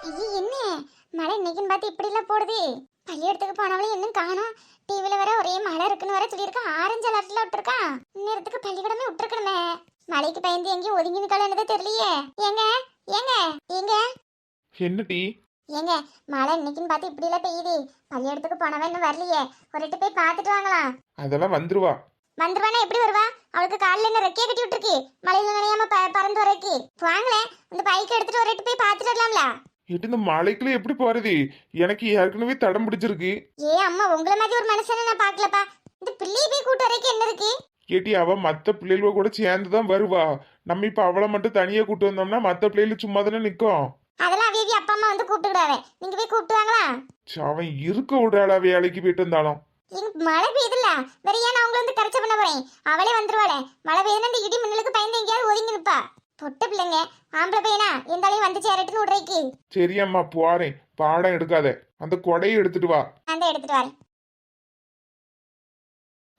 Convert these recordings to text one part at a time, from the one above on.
ஐயே என்ன மழை இன்னைக்குன்னு பார்த்து இப்படி எல்லாம் போடுது. பள்ளியிடத்துக்கு போனவளே இன்னும் காணோம். டிவில வேற ஒரே மழை இருக்குன்னு வேற சொல்லியிருக்கா. ஆரஞ்சு அலர்ட்ல விட்டுருக்கா. இந்நேரத்துக்கு பள்ளிக்கூடமே விட்டுருக்கணுமே. மழைக்கு பயந்து எங்கேயும் ஒதுங்கி நிக்கலன்னு தெரியலையே. ஏங்க ஏங்க ஏங்க என்ன டீ? ஏங்க மழை இன்னைக்குன்னு பார்த்து இப்படி எல்லாம் பெய்யுது. பள்ளியிடத்துக்கு போனவன் இன்னும் வரலையே. ஒரு எட்டு போய் பார்த்துட்டு வாங்கலாம். அதெல்லாம் வந்துருவா. வந்துருவானா எப்படி வருவா? அவளுக்கு காலில் என்ன ரெக்கையை கட்டி விட்டுருக்கு. மழையில நனையாம பறந்து வரக்கு வாங்களேன். இந்த பைக்கை எடுத்துட்டு ஒரு எட்டு போய் பார்த்துட்டு வரலாம்ல. எட்டு இந்த மழைக்குள்ள எப்படி போறது? எனக்கு ஏற்கனவே தடம் பிடிச்சிருக்கு. ஏ அம்மா உங்களை மாதிரி ஒரு மனுஷனை நான் பார்க்கலப்பா. இந்த பிள்ளையை போய் கூட்டு வரைக்கும் என்ன இருக்கு? ஏட்டி அவ மத்த பிள்ளைகள கூட சேர்ந்துதான் வருவா. நம்ம இப்ப அவளை மட்டும் தனியா கூட்டு வந்தோம்னா மத்த பிள்ளைகள் சும்மா தானே நிக்கும். அதெல்லாம் அவியவி அப்பா அம்மா வந்து கூப்பிட்டுக்கிடாவே. நீங்க போய் கூப்பிட்டு வாங்களா. அவன் இருக்க விடுறாளா வேலைக்கு போயிட்டு இருந்தாலும். மழை பெய்யுதுல்ல வேற ஏன் அவங்கள வந்து கரைச்ச பண்ண போறேன். அவளே வந்துருவாளே. மழை பெய்யுதுன்னா இந்த இடி மின்னலுக்கு பயந்து எங்கேயாவது ஒதுங்கி நிப்பா. பொட்ட பிள்ளைங்க ஆம்பளை பையனா எந்தாலையும் வந்து சேரட்டுன்னு விடுறேக்கு. சரியம்மா போறேன். பாடம் எடுக்காத. அந்த கொடையை எடுத்துட்டு வா. அந்த எடுத்துட்டு வரேன்.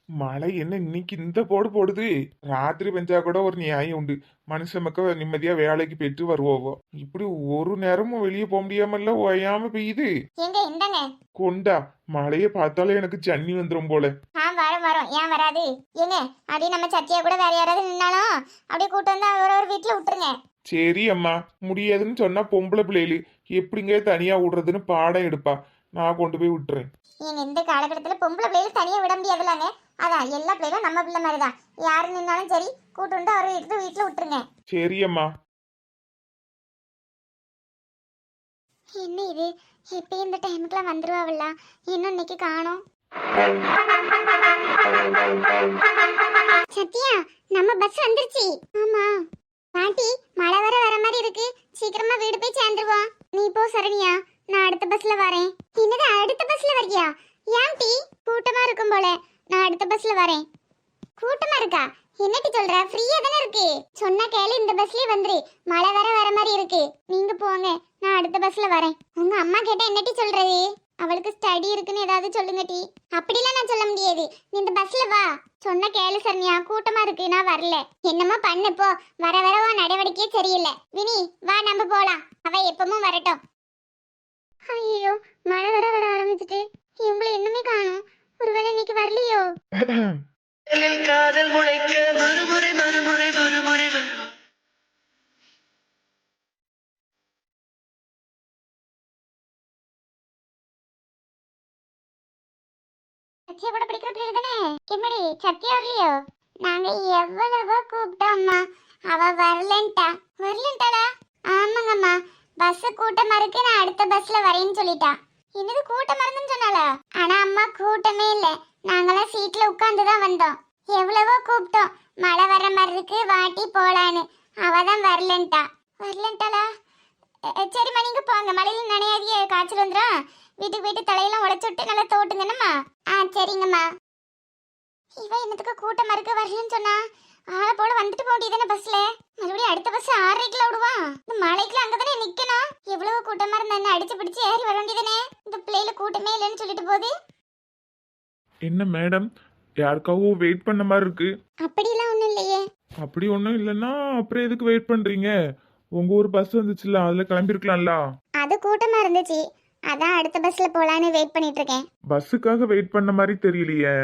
மழை என்ன இன்னைக்கு இந்த போடு போடுது? ராத்திரி பெஞ்சா கூட ஒரு நியாயம் உண்டு. மனுஷ மக்கள் நிம்மதியா வேலைக்கு போயிட்டு வருவோம். இப்படி ஒரு நேரமும் வெளியே போக முடியாமல்ல ஓயாம பெய்யுது. எங்க இந்தாங்க கொண்டா. மழைய பார்த்தாலே எனக்கு ஜன்னி வந்துரும் போல. வரோம் ஏன் வராது? ஏங்க அப்படியே நம்ம சத்தியா கூட வேற யாராவது நின்னாலும் அப்படியே கூட்டு வந்து ஒரு வீட்டுல விட்டுருங்க. சரி அம்மா, முடியாதுன்னு சொன்னா பொம்பளை பிள்ளைகளு எப்படிங்க தனியா விடுறதுன்னு பாடம் எடுப்பா. நான் கொண்டு போய் விட்டுறேன். நீங்க இந்த காலகட்டத்துல பொம்பளை பிள்ளைகள் தனியா விட முடியாதுல்லங்க. அதான் எல்லா பிள்ளைகளும் நம்ம பிள்ளை மாதிரிதான். யாரு நின்னாலும் சரி கூட்டு வந்து அவர் வீட்டுல விட்டுருங்க. சரி அம்மா. என்ன இது இப்ப இந்த டைமுக்குலாம் வந்துருவாவில்ல. இன்னும் இன்னைக்கு காணோம். சத்யா நம்ம பஸ் வந்துருச்சு. ஆமா பாட்டி மழை வர மாதிரி இருக்கு. சீக்கிரமா வீடு போய் சேர்ந்துருவோம். நீ போ சரணியா, நான் அடுத்த பஸ்ல வரேன். என்னது அடுத்த பஸ்ல வரியா? ஏன் டீ கூட்டமா இருக்கும் போல. நான் அடுத்த பஸ்ல வரேன். கூட்டமா இருக்கா? என்னடி சொல்ற? ஃப்ரீயா தானே இருக்கு. சொன்ன கேளு, இந்த பஸ்லயே வந்துரு. மழை வர மாதிரி இருக்கு. நீங்க போங்க, நான் அடுத்த பஸ்ல வரேன். உங்க அம்மா கேட்டா என்னடி சொல்றது? அவளுக்கு ஸ்டடி இருக்குன்னு ஏதாவது சொல்லுங்க டி. அப்படிலாம் நான் சொல்ல முடியாது. நீ இந்த பஸ்ல வா. சொன்ன கேளு சரண்யா, கூட்டமா இருக்கு, நான் வரல. என்னமா பண்ணு போ. வர நடவடிக்கையே சரியில்லை. வினி வா நம்ம போலாம். அவ எப்பவும் வரட்டும். ஐயோ மழை வர ஆரம்பிச்சுட்டு இவங்களை இன்னுமே காணும். ஒருவேளை இன்னைக்கு வரலையோ? காதல் முளைக்க மறுமுறை மறுமுறை மறுமுறை சத்யா கூட படிக்கிற பிள்ளை தானே? எப்படி சத்யா வரலையோ? நாங்க எவ்வளவோ கூப்பிட்டோம்மா, அவ வரலன்ட்டாளா? ஆமாங்கம்மா, பஸ் கூட்டமா இருக்கு, நான் அடுத்த பஸ்ல வரேன்னு சொல்லிட்டா. என்னது கூட்டமா இருந்துன்னு சொன்னாளா? ஆனா அம்மா கூட்டமே இல்ல. நாங்களாம் சீட்ல உட்கார்ந்துதான் வந்தோம். எவ்வளவோ கூப்பிட்டோம், மழை வர்ற மாதிரி இருக்கு வாட்டி போலான்னு. அவதான் வரலன்ட்டாளா? சரிம்மா நீங்க போங்க, மழையில நனையாதியே காய்ச்சல் வந்துடும். வீட்டுக்கு போயிட்டு தலையெல்லாம் உடைச்சு விட்டு நல்லா தோட்டுங்கண்ணம்மா. சரிங்கம்மா. இவ என்னத்துக்கு கூட்டமா இருக்க வரலன்னு சொன்னா? ஆளை போல வந்துட்டு போக வேண்டியதானே பஸ்ல. மறுபடியும் அடுத்த பஸ் 6:30 விடுவான். இந்த மழைக்குள்ள அங்கதானே நிக்கணும். எவ்வளவு கூட்டமா இருந்தா என்ன அடிச்சு பிடிச்சு ஏறி வர வேண்டியதானே. இந்த பிள்ளைல கூட்டமே இல்லைன்னு சொல்லிட்டு போகுது. என்ன மேடம், யாருக்காவும் வெயிட் பண்ண மாதிரி இருக்கு? அப்படிலாம் ஒண்ணும் இல்லையே. அப்படி ஒன்றும் இல்லைன்னா அப்புறம் எதுக்கு வெயிட் பண்றீங்க? உங்க ஊர் பஸ் வந்துச்சுல்ல, அதுல கிளம்பிருக்கலாம்ல. அது கூட்டமா இருந்துச்சு, அதான் அடுத்த பஸ்ல போலான்னு வெயிட் பண்ணிட்டு இருக்கேன். பஸ்ஸுக்காக வெயிட் பண்ண மாதிரி தெரியலையே.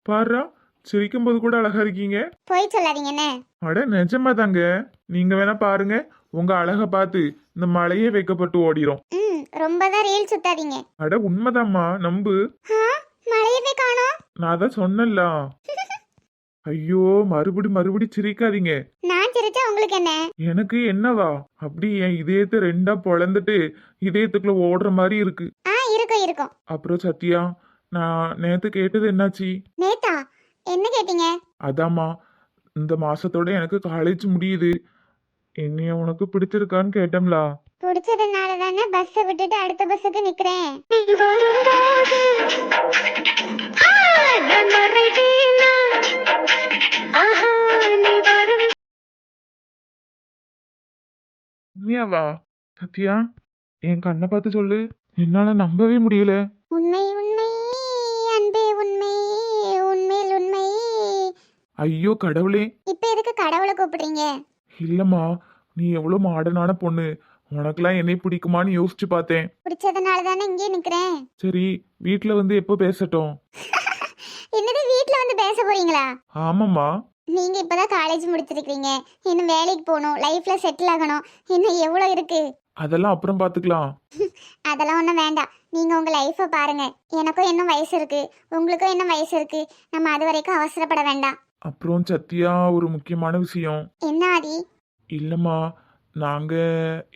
பாரு, சிரிக்கும் போது கூட அழகா இருக்கீங்க. போய் சொல்லாதீங்கண்ணே. அட நிஜமா தாங்க. நீங்க வேணா பாருங்க, உங்க அழக பார்த்து இந்த மழையே வைக்கப்பட்டு ஓடிரும். ரொம்பதான் ரீல் சுத்தாதீங்க. அட உண்மைதாம்மா, நம்பு. மழையவே காணோம். நான் தான் சொன்னல. ஐயோ மறுபடி சிரிக்காதீங்க. நான் சிரிச்சா உங்களுக்கு என்ன? எனக்கு என்னவா? அப்படி என் இதயத்தை 2ஆ பொளந்துட்டு இதயத்துக்குள்ள ஓடுற மாதிரி இருக்கு. இருக்கும். அப்புறம் சத்யா, நான் நேத்து கேட்டது என்னாச்சு? நேத்தா என்ன கேட்டீங்க? அதாம்மா, இந்த மாசத்தோட எனக்கு காலேஜ் முடியுது. என்னைய உனக்கு பிடிச்சிருக்கான்னு கேட்டோம்ல. பிடிச்சதுனால தானே பஸ் விட்டுட்டு அடுத்த பஸ்ஸுக்கு நிக்கிறேன். உண்மையாவா? சத்யா, என் கண்ணை பார்த்து சொல்லு. என்னால நம்பவே முடியல. உண்மை உண்மை அன்பே உண்மை, உண்மையில் உண்மை. ஐயோ கடவுளே. இப்ப எதுக்கு கடவுளை கூப்பிடுறீங்க? இல்லம்மா, நீ எவ்வளவு மாடர்னான பொண்ணு. உனக்கெல்லாம் என்னை பிடிக்குமான்னு யோசிச்சு பார்த்தேன். பிடிச்சதுனால தானே இங்கே நிக்கிறேன். சரி, வீட்ல வந்து எப்போ பேசட்டும்? என்னது வீட்ல வந்து பேச போறீங்களா? ஆமாம்மா. நீங்க இப்பதான் காலேஜ் முடிச்சிருக்கீங்க, இன்னும் வேலைக்கு போகணும், லைஃப்ல செட்டில் ஆகணும், இன்னும் எவ்வளோ இருக்கு. அதெல்லாம் அப்புறம் பார்த்துக்கலாம். அதெல்லாம் ஒன்றும் வேண்டாம். நீங்க உங்க லைஃப்பை பாருங்க. எனக்கும் இன்னும் வயசு இருக்கு, உங்களுக்கும் இன்னும் வயசு இருக்கு. நம்ம அது வரைக்கும் அவசரப்பட வேண்டாம். அப்புறம் சத்யா, ஒரு முக்கியமான விஷயம். என்ன ஆதி? இல்லம்மா, நாங்க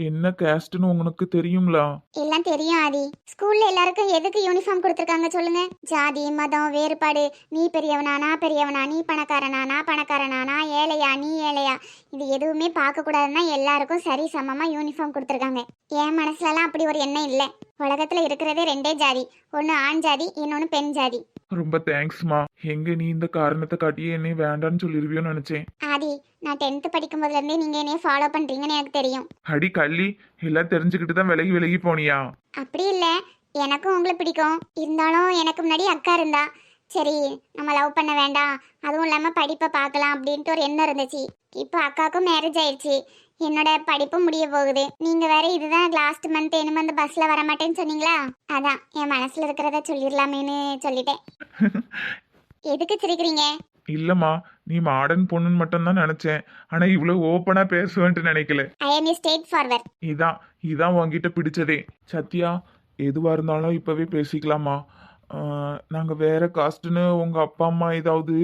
என்ன கேஸ்ட்னு உனக்கு தெரியுங்களா? எல்லாம் தெரியும் ஆதி. ஸ்கூல்ல எல்லாருக்கும் எதுக்கு யூனிஃபார்ம் கொடுத்துருக்காங்க சொல்லுங்க? ஜாதி மதம் வேறுபாடு, நீ பெரியவனா நான் பெரியவனா, நீ பணக்காரனா நான் பணக்காரனா, நான் ஏழையா நீ ஏழையா, இது எதுவுமே பார்க்க கூடாதுன்னா எல்லாருக்கும் சரி சமமா யூனிஃபார்ம் கொடுத்துருக்காங்க. என் மனசுலலாம் அப்படி ஒரு எண்ணம் இல்லை. உலகத்துல இருக்கிறதே ரெண்டே ஜாதி, ஒன்னு ஆண் ஜாதி, இன்னொன்னு பெண் ஜாதி. ரொம்ப தேங்க்ஸ்மா. எங்க நீ இந்த காரணத்தை காட்டியே என்னை வேண்டான்னு சொல்லிருவியோன்னு நினைச்சேன். ஆதி, நான் 10th படிக்கும் போதுல இருந்தே நீங்க என்னைய ஃபாலோ பண்றீங்கன்னு எனக்கு தெரியும். அடி கள்ளி, எல்லாம் தெரிஞ்சுக்கிட்டு தான் விலகி விலகி போனியா? அப்படி இல்லை, எனக்கும் உங்களை பிடிக்கும். இருந்தாலும் எனக்கு முன்னாடி அக்கா இருந்தா, சரி நம்ம லவ் பண்ண வேண்டாம், அதுவும் இல்லாமல் படிப்பை பார்க்கலாம் அப்படின்ட்டு ஒரு எண்ணம் இருந்துச்சு. இப்போ அக்காவுக்கும் மேரேஜ் ஆயிடுச்சு, என்னோட படிப்பும் முடிய போகுது. நீங்கள் வேற இதுதான் லாஸ்ட் மந்த் இனிமே அந்த பஸ்ஸில் வரமாட்டேன்னு சொன்னீங்களா, அதான் என் மனசில் இருக்கிறத சொல்லிடலாமேன்னு சொல்லிட்டேன். எதுக்கு சிரிக்கிறீங்க? இல்லம்மா, நீ மாடர்ன் பொண்ணுன்னு மட்டும் தான் நினைச்சேன். ஆனா இவ்வளவு ஓப்பனா பேசுவேன்ட்டு நினைக்கல. I am straight forward. இதான் இதான் உன்கிட்ட பிடிச்சதே. சத்யா, எதுவா இருந்தாலும் இப்பவே பேசிக்கலாமா? நாங்க வேற காஸ்ட்னு உங்க அப்பா அம்மா ஏதாவது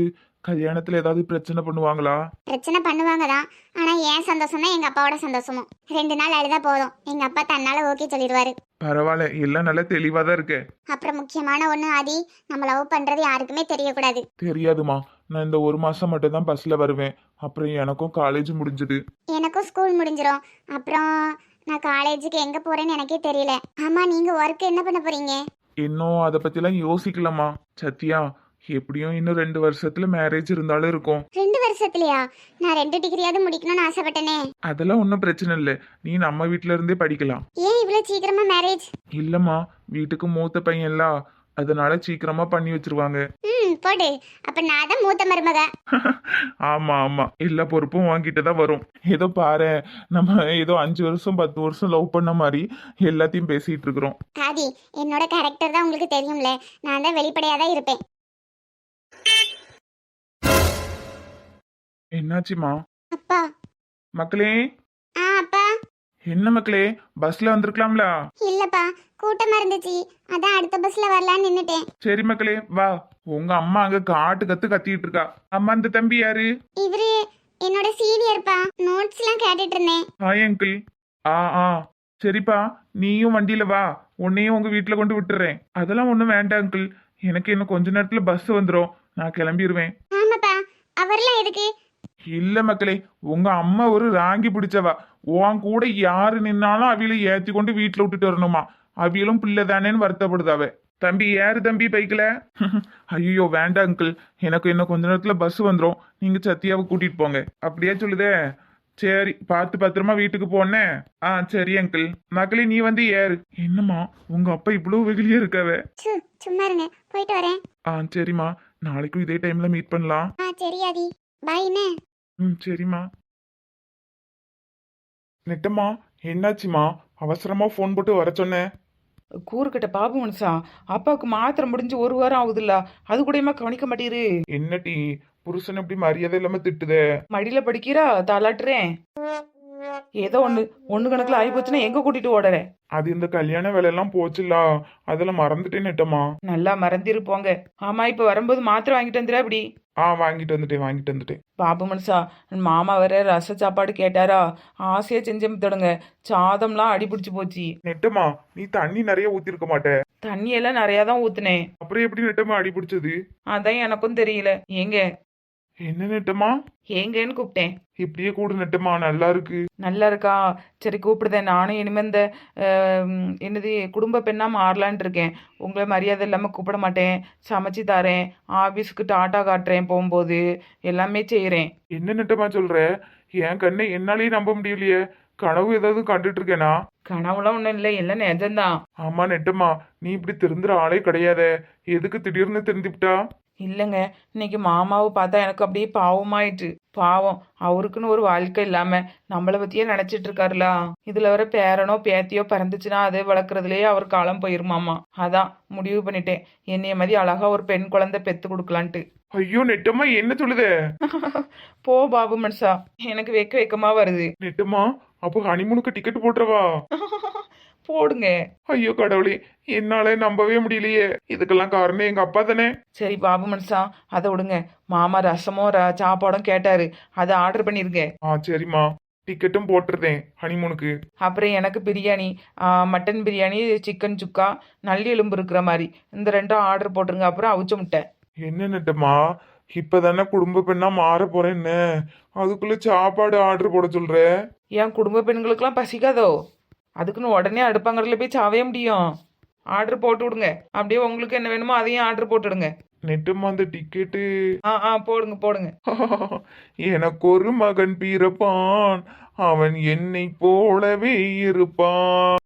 கல்யாணத்துல ஏதாவது பிரச்சனை பண்ணுவாங்களா? பிரச்சனை பண்ணுவாங்க தான், ஆனால் ஏன் சந்தோஷம் தான் எங்கள் அப்பாவோட சந்தோஷமும். 2 நாள் அழுதா போதும், எங்கள் அப்பா தன்னால் ஓகே சொல்லிடுவாரு. பரவாயில்ல, எல்லாம் நல்லா தெளிவா தான் இருக்கு. அப்புறம் முக்கியமான ஒன்று ஆதி, நம்ம லவ் பண்ணுறது யாருக்குமே தெரியக்கூடாது. தெரியாதுமா, நான் இந்த 1 மாசம் மட்டும் தான் பஸ்ல வருவேன். அப்புறம் எனக்கும் காலேஜ் முடிஞ்சது. எனக்கும் ஸ்கூல் முடிஞ்சிடும். அப்புறம் நான் காலேஜுக்கு எங்கே போகிறேன்னு எனக்கே தெரியல. ஆமாம், நீங்கள் ஒர்க் என்ன பண்ண போகிறீங்க? இன்னும் அதை பத்திலாம் யோசிக்கலாமா சத்யா? எப்படியும் இன்னும் 2 வருஷத்துல மேரேஜ் இருந்தாலும் இருக்கும். 2 வருஷத்துலையா? நான் 2 டிகிரியாவது முடிக்கணும்னு ஆசைப்பட்டனே. அதெல்லாம் ஒன்றும் பிரச்சனை இல்லை, நீ நம்ம வீட்ல இருந்தே படிக்கலாம். ஏன் இவ்வளோ சீக்கிரமா மேரேஜ்? இல்லம்மா, வீட்டுக்கு மூத்த பையன்ல, அதனால சீக்கிரமா பண்ணி வச்சிருவாங்க. போடு, அப்ப நான் தான் மூத்த மருமக. ஆமா ஆமா, எல்லா பொறுப்பும் வாங்கிட்டு தான் வரும். ஏதோ பாரு, நம்ம ஏதோ 5 வருஷம் 10 வருஷம் லவ் பண்ண மாதிரி எல்லாத்தையும் பேசிட்டு இருக்கிறோம். ஆதி, என்னோட கேரக்டர் தான் உங்களுக்கு தெரியும்ல, நான் தான் வெளிப்படையா தான் இருப்பேன். என்னாச்சுமா? அப்பா. மக்களே. அப்பா. என்ன மக்களே, பஸ்ல வந்திருக்கலாம்ல? இல்லப்பா, கூட்டமா இருந்துச்சு, அதான் அடுத்த பஸ்ல வரலான்னு நின்னுட்டேன். சரி மக்களே, வா. உங்க அம்மா அங்க காட்டு கத்திட்டு இருக்கா. அம்மா, இந்த தம்பி யாரு? இவரு என்னோட சீனியர்ப்பா, நோட்ஸ் எல்லாம் கேட்டுட்டு இருந்தேன். Hi uncle. ஆ சரிப்பா, நீயும் வண்டியில வா, உன்னையும் உங்க வீட்டுல கொண்டு விட்டுறேன். அதெல்லாம் ஒண்ணும் வேண்டாம் அங்கிள், எனக்கு இன்னும் கொஞ்ச நேரத்துல பஸ் வந்துடும், நான் கிளம்பிடுவேன். ஆமாப்பா, அவர்லாம் எதுக்கு? இல்ல மக்களே, உங்க அம்மா ஒரு ராங்கி பிடிச்சவா. உன் கூட யாரு நின்னாலும் அவியில ஏத்தி கொண்டு வீட்டுல விட்டுட்டு வரணுமா? அவியலும் பிள்ளை தானேன்னு வருத்தப்படுதாவ. தம்பி, யாரு தம்பி பைக்கில? ஐயோ வேண்டாம் அங்கிள், எனக்கு இன்னும் கொஞ்ச நேரத்துல பஸ் வந்துடும், நீங்க சத்யாவை கூட்டிட்டு போங்க. அப்படியே சொல்லுதே. சரி, பார்த்து பத்திரமா வீட்டுக்கு போனே. சரி அங்கிள். மக்களே, நீ வந்து ஏறு. என்னம்மா, உங்க அப்பா இவ்வளவு வெகுலியா இருக்காவ? சும்மா இருங்க, போயிட்டு வரேன். சரிம்மா, நாளைக்கும் இதே டைம்ல மீட் பண்ணலாம். சரி ஆதி, பாய். சரிம்மா. நெட்டம்மா, என்னாச்சுமா? அவசரமா ஃபோன் போட்டு வர சொன்னேன். கூறுகிட்ட பாபு மனுஷா, அப்பாவுக்கு மாத்திரை முடிஞ்சு 1 வாரம் ஆகுதுல்ல, அது கூடயுமா கவனிக்க மாட்டேரு. என்னடி புருஷன் இப்படி மரியாதை இல்லாம திட்டுதே? மடியில படிக்கிறா, தாளாட்டுறேன். ஏதோ ஒண்ணு கணக்குல ஆகி போச்சுன்னா எங்க கூட்டிட்டு ஓடுறேன்? அது இந்த கல்யாண வேலையெல்லாம் போச்சுல்ல, அதெல்லாம் மறந்துட்டேன் நெட்டம்மா. நல்லா மறந்திருப்போங்க. ஆமா, இப்ப வரும்போது மாத்திரை வாங்கிட்டு வந்துடுற அப்படி. வாங்கிட்டு வந்துட்டேன். பாபு மனுஷா, மாமா வேற ரச சாப்பாடு கேட்டாரா, ஆசையா செஞ்சு தொடங்க. சாதம்லாம் அடிபிடிச்சு போச்சு. நெட்டம்மா, நீ தண்ணி நிறைய ஊத்திருக்க மாட்டே. தண்ணியெல்லாம் நிறையா தான் ஊத்துனேன். அப்புறம் எப்படி நெட்டம்மா அடி பிடிச்சது? அதான் எனக்கும் தெரியல. ஏங்க என்ன நெட்டம்மா? ஏங்கன்னு கூப்பிட்டேன். இப்படியே கூட நெட்டம்மா, நல்லா இருக்கு. நல்லா இருக்கா? சரி கூப்பிடுதேன். நானும் இனிமே இந்த என்னது குடும்ப பெண்ணா மாறலான்ட்டு இருக்கேன். உங்களை மரியாதை இல்லாமல் கூப்பிட மாட்டேன், சமைச்சு தரேன், ஆஃபீஸுக்கு டாட்டா காட்டுறேன், போகும்போது எல்லாமே செய்கிறேன். என்ன நெட்டம்மா சொல்ற? என் கண்ணை என்னாலேயே நம்ப முடியலையே. கனவு ஏதாவது கண்டுட்டு இருக்கேனா? கனவுலாம் ஒன்றும் இல்லை, எல்லாம் நிஜம்தான். ஆமா நெட்டம்மா, நீ இப்படி திருந்துற ஆளே கிடையாதே. எதுக்கு திடீர்னு திருந்திவிட்டா? இல்லைங்க, இன்னைக்கு மாமாவை பார்த்தா எனக்கு அப்படியே பாவமாயிட்டு. பாவம், அவருக்குன்னு ஒரு வாழ்க்கை இல்லாம நம்மளை பத்தியே நினைச்சிட்டு இருக்காருல. இதுல வர பேரனோ பேத்தியோ பிறந்துச்சுன்னா அதை வளர்க்குறதுலயே அவர் காலம் போயிருமாமா. அதான் முடிவு பண்ணிட்டேன், என்னைய மாதிரி அழகா ஒரு பெண் குழந்தை பெத்து கொடுக்கலான்ட்டு. ஐயோ நெட்டம்மா என்ன சொல்லுதே? போ பாபு மனுஷா, எனக்கு வெக்க வெக்கமா வருது. நெட்டம்மா அப்போ ஹனிமூனுக்கு டிக்கெட் போட்டுறவா? போடுங்க. ஐயோ கடவுளே, என்னால நம்பவே முடியலையே. இதுக்கெல்லாம் காரணம் எங்க அப்பா தானே. சரி பாபு மனுஷா, அதை விடுங்க. மாமா ரசமும் சாப்பாடும் கேட்டாரு, அதை ஆர்டர் பண்ணிருங்க. சரிம்மா, டிக்கெட்டும் போட்டுருந்தேன் ஹனிமூனுக்கு. அப்புறம் எனக்கு பிரியாணி, மட்டன் பிரியாணி, சிக்கன் சுக்கா, நல்லி எலும்பு இருக்கிற மாதிரி இந்த ரெண்டும் ஆர்டர் போட்டுருங்க. அப்புறம் அவிச்ச முட்டை. என்ன நெட்டம்மா, இப்பதானே குடும்ப பெண்ணா மாற போறேன்னு அதுக்குள்ள சாப்பாடு ஆர்டர் போட சொல்ற? ஏன் குடும்ப பெண்களுக்கெல்லாம் பசிக்காதோ? அதுக்குன்னு உடனே அடுப்பாங்கறதுல போய் சாவே முடியும். ஆர்டர் போட்டு விடுங்க. அப்படியே உங்களுக்கு என்ன வேணுமோ அதையும் ஆர்டர் போட்டுடுங்க. நெட்டம்மா அந்த டிக்கெட்டு. போடுங்க போடுங்க. எனக்கு ஒரு மகன் பிறப்பான், அவன் என்னை போலவே இருப்பான்.